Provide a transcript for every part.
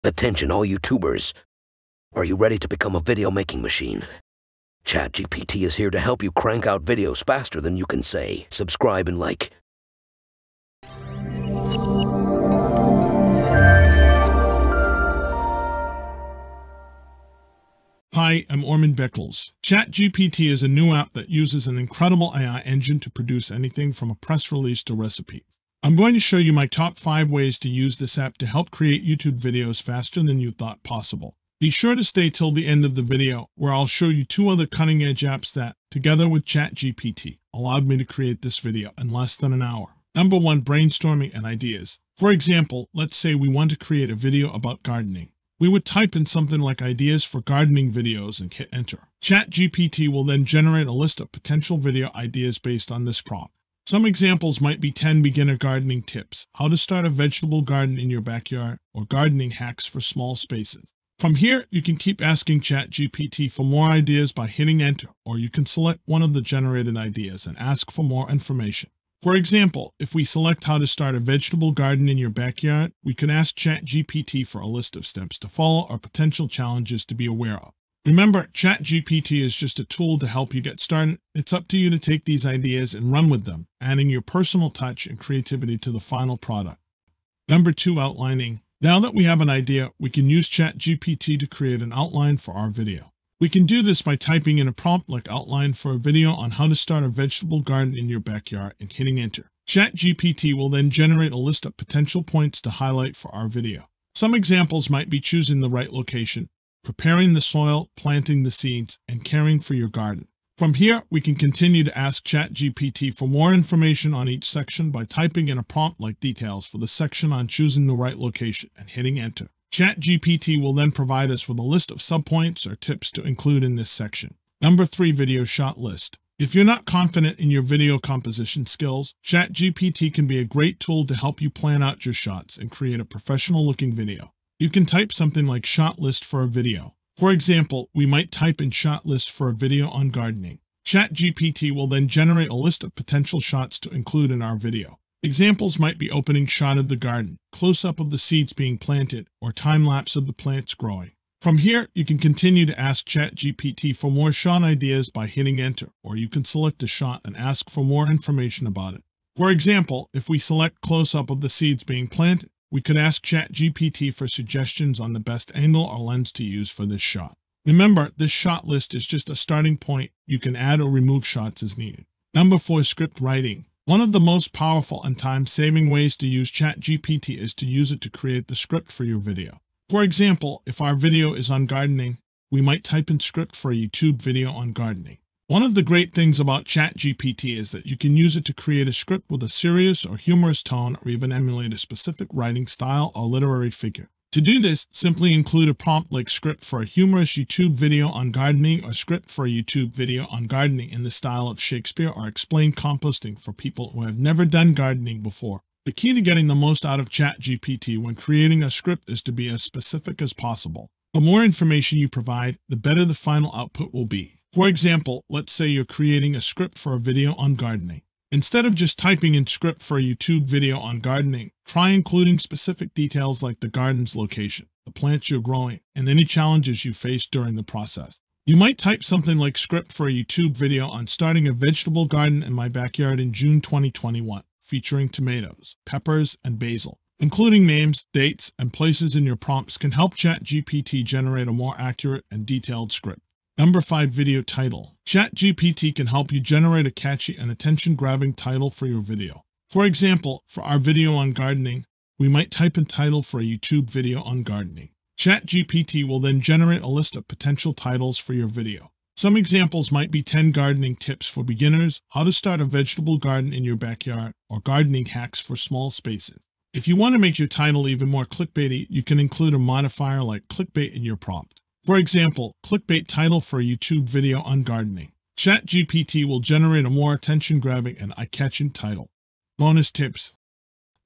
Attention all YouTubers. Are you ready to become a video making machine? ChatGPT is here to help you crank out videos faster than you can say. Subscribe and like. Hi, I'm Orman Beckles. ChatGPT is a new app that uses an incredible AI engine to produce anything from a press release to recipes. I'm going to show you my top 5 ways to use this app to help create YouTube videos faster than you thought possible. Be sure to stay till the end of the video, where I'll show you 2 other cutting-edge apps that, together with ChatGPT, allowed me to create this video in less than an hour. Number 1, brainstorming and ideas. For example, let's say we want to create a video about gardening. We would type in something like ideas for gardening videos and hit enter. ChatGPT will then generate a list of potential video ideas based on this prompt. Some examples might be 10 beginner gardening tips, how to start a vegetable garden in your backyard, or gardening hacks for small spaces. From here, you can keep asking ChatGPT for more ideas by hitting enter, or you can select one of the generated ideas and ask for more information. For example, if we select how to start a vegetable garden in your backyard, we can ask ChatGPT for a list of steps to follow or potential challenges to be aware of. Remember, ChatGPT is just a tool to help you get started. It's up to you to take these ideas and run with them, adding your personal touch and creativity to the final product. Number 2, outlining. Now that we have an idea, we can use ChatGPT to create an outline for our video. We can do this by typing in a prompt like outline for a video on how to start a vegetable garden in your backyard and hitting enter. ChatGPT will then generate a list of potential points to highlight for our video. Some examples might be choosing the right location, preparing the soil, planting the seeds, and caring for your garden. From here, we can continue to ask ChatGPT for more information on each section by typing in a prompt like details for the section on choosing the right location and hitting enter. ChatGPT will then provide us with a list of subpoints or tips to include in this section. Number 3, video shot list. If you're not confident in your video composition skills, ChatGPT can be a great tool to help you plan out your shots and create a professional-looking video. You can type something like shot list for a video. For example, we might type in shot list for a video on gardening. ChatGPT will then generate a list of potential shots to include in our video. Examples might be opening shot of the garden, close-up of the seeds being planted, or time-lapse of the plants growing. From here, you can continue to ask ChatGPT for more shot ideas by hitting enter, or you can select a shot and ask for more information about it. For example, if we select close-up of the seeds being planted, we could ask ChatGPT for suggestions on the best angle or lens to use for this shot. Remember, this shot list is just a starting point. You can add or remove shots as needed. Number 4, script writing. One of the most powerful and time-saving ways to use ChatGPT is to use it to create the script for your video. For example, if our video is on gardening, we might type in script for a YouTube video on gardening. One of the great things about ChatGPT is that you can use it to create a script with a serious or humorous tone, or even emulate a specific writing style or literary figure. To do this, simply include a prompt like script for a humorous YouTube video on gardening, or script for a YouTube video on gardening in the style of Shakespeare, or explain composting for people who have never done gardening before. The key to getting the most out of ChatGPT when creating a script is to be as specific as possible. The more information you provide, the better the final output will be. For example, let's say you're creating a script for a video on gardening. Instead of just typing in script for a YouTube video on gardening, try including specific details like the garden's location, the plants you're growing, and any challenges you face during the process. You might type something like script for a YouTube video on starting a vegetable garden in my backyard in June 2021, featuring tomatoes, peppers, and basil. Including names, dates, and places in your prompts can help ChatGPT generate a more accurate and detailed script. Number 5, video title. ChatGPT can help you generate a catchy and attention-grabbing title for your video. For example, for our video on gardening, we might type in title for a YouTube video on gardening. ChatGPT will then generate a list of potential titles for your video. Some examples might be 10 gardening tips for beginners, how to start a vegetable garden in your backyard, or gardening hacks for small spaces. If you want to make your title even more clickbaity, you can include a modifier like clickbait in your prompt. For example, clickbait title for a YouTube video on gardening. ChatGPT will generate a more attention-grabbing and eye-catching title. Bonus tips.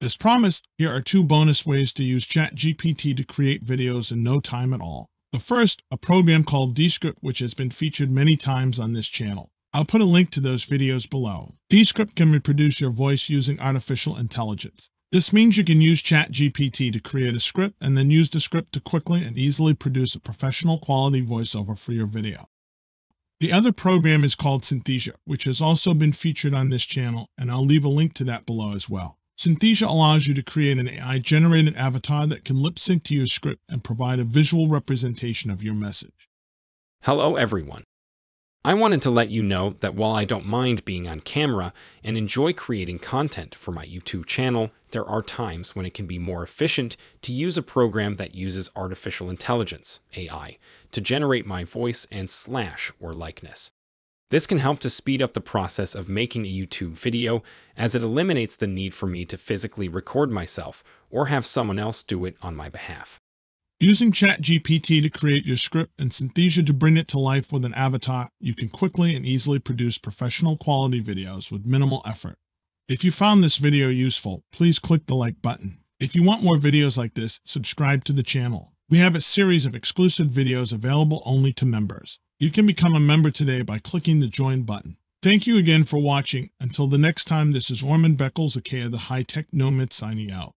As promised, here are 2 bonus ways to use ChatGPT to create videos in no time at all. The first, a program called Descript, which has been featured many times on this channel. I'll put a link to those videos below. Descript can reproduce your voice using artificial intelligence. This means you can use ChatGPT to create a script and then use the script to quickly and easily produce a professional quality voiceover for your video. The other program is called Synthesia, which has also been featured on this channel, and I'll leave a link to that below as well. Synthesia allows you to create an AI-generated avatar that can lip sync to your script and provide a visual representation of your message. Hello everyone. I wanted to let you know that while I don't mind being on camera and enjoy creating content for my YouTube channel, there are times when it can be more efficient to use a program that uses artificial intelligence, AI, to generate my voice and slash or likeness. This can help to speed up the process of making a YouTube video, as it eliminates the need for me to physically record myself or have someone else do it on my behalf. Using ChatGPT to create your script and Synthesia to bring it to life with an avatar, you can quickly and easily produce professional quality videos with minimal effort. If you found this video useful, please click the like button. If you want more videos like this, subscribe to the channel. We have a series of exclusive videos available only to members. You can become a member today by clicking the join button. Thank you again for watching. Until the next time, this is Orman Beckles, aka the High Tech Nomad, signing out.